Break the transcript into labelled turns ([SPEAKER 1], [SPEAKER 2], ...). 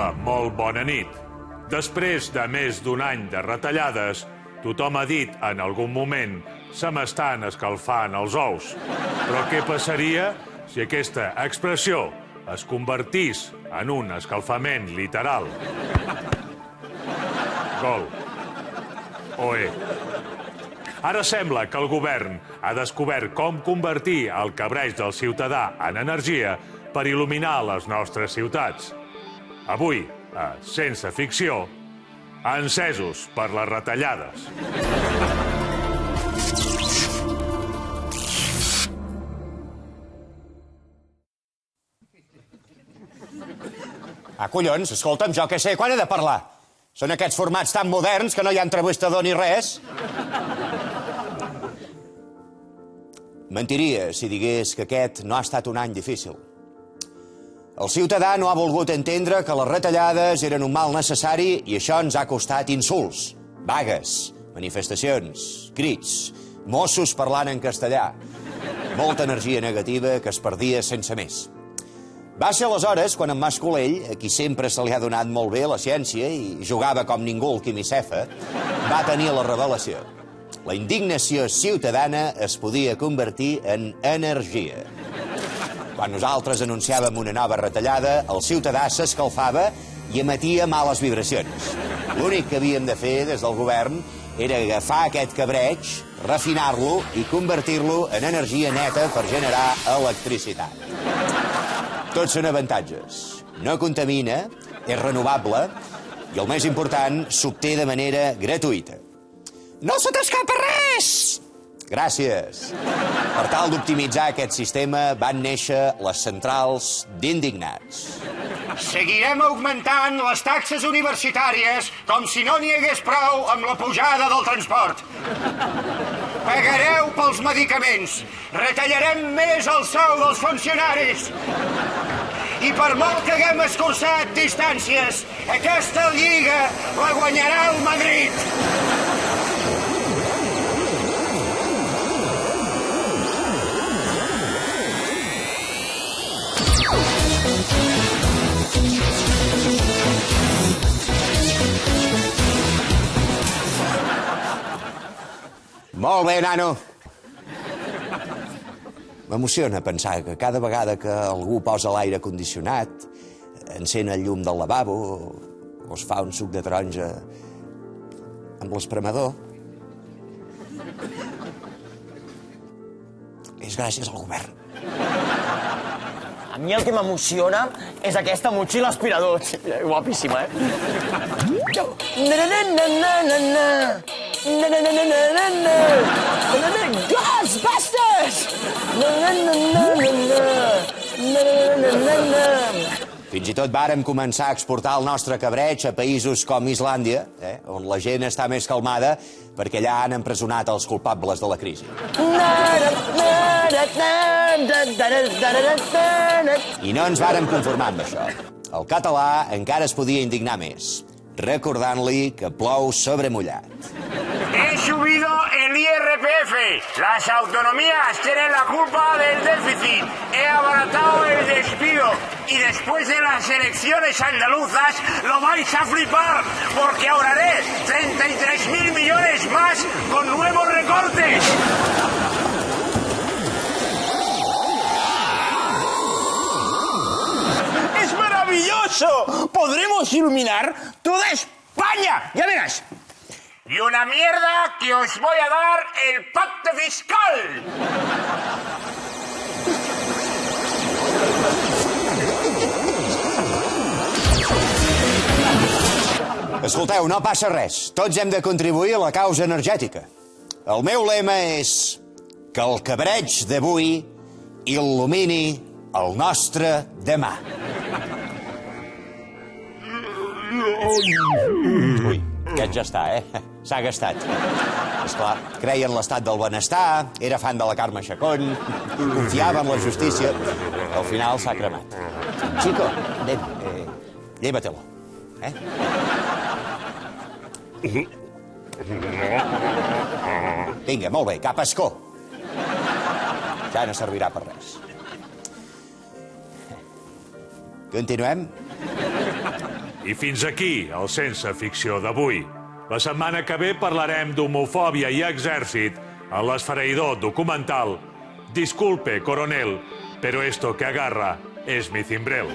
[SPEAKER 1] Hola, molt bona nit. Després de més d'un any de retallades, tothom ha dit en algun moment se m'estan escalfant els ous. Però què passaria si aquesta expressió es convertís en un escalfament literal? Gol. Oe. Ara sembla que el govern ha descobert com convertir el cabreig del ciutadà en energia per il·luminar les nostres ciutats. Avui, a Sense Ficció, encesos per les retallades.
[SPEAKER 2] Collons, escolta'm, jo què sé, quan he de parlar? Són aquests formats tan moderns que no hi ha entrevistador ni res. Mentiria si digués que aquest no ha estat un any difícil. El ciutadà no ha volgut entendre que les retallades eren un mal necessari i això ens ha costat insults, vagues, manifestacions, crits, Mossos parlant en castellà, molta energia negativa que es perdia sense més. Va ser aleshores quan en Mas Colell, a qui sempre se li ha donat molt bé la ciència i jugava com ningú al quimicefa, va tenir la revelació. La indignació ciutadana es podia convertir en energia. Quan nosaltres anunciàvem una nova retallada, el ciutadà s'escalfava i emetia males vibracions. L'únic que havíem de fer des del govern era agafar aquest cabreig, refinar-lo i convertir-lo en energia neta per generar electricitat. Tots són avantatges. No contamina, és renovable i, el més important, s'obté de manera gratuïta. No se t'escapa res! Gràcies. Per tal d'optimitzar aquest sistema van néixer les centrals d'indignats.
[SPEAKER 3] Seguirem augmentant les taxes universitàries com si no n'hi hagués prou amb la pujada del transport. Pagareu pels medicaments. Retallarem més el sou dels funcionaris. I per molt que haguem escurçat distàncies, aquesta lliga la guanyarà el Madrid.
[SPEAKER 2] Molt bé, nano. M'emociona pensar que cada vegada que algú posa l'aire condicionat, encén el llum del lavabo o es fa un suc de taronja amb l'espremador, és gràcies al govern.
[SPEAKER 4] A mi el que m'emociona és aquesta motxilla aspirador. Guapíssima, Ghostbusters!
[SPEAKER 2] Fins i tot vàrem començar a exportar el nostre cabreig a països com Islàndia, on la gent està més calmada perquè allà han empresonat els culpables de la crisi. I no ens vàrem conformar amb això. El català encara es podia indignar més, recordant-li que plou sobre mullat.
[SPEAKER 3] He subido el IRPF. Las autonomías tienen la culpa del déficit. He abaratado el despido. Y después de las elecciones andaluzas lo vais a flipar porque ahorraré 33.000 millones más con nuevos recortes.
[SPEAKER 4] ¡Es maravilloso! Podremos iluminar toda España. Ya verás.
[SPEAKER 3] Y una mierda que os voy a dar el pacto fiscal.
[SPEAKER 2] Escolteu, no passa res. Tots hem de contribuir a la causa energètica. El meu lema és que el cabreig d'avui il·lumini el nostre demà. Ui, aquest ja està, S'ha gastat. Esclar, creia en l'estat del benestar, era fan de la Carme Chacón, confiava en la justícia. Al final s'ha cremat. Chico, ven, llévatelo. Vinga, molt bé, cap escó. Ja no servirà per res. Continuem?
[SPEAKER 1] I fins aquí el Sense Ficció d'avui. La setmana que ve parlarem d'homofòbia i exèrcit en l'esfereïdor documental Disculpe, coronel, pero esto que agarra es mi cimbrel.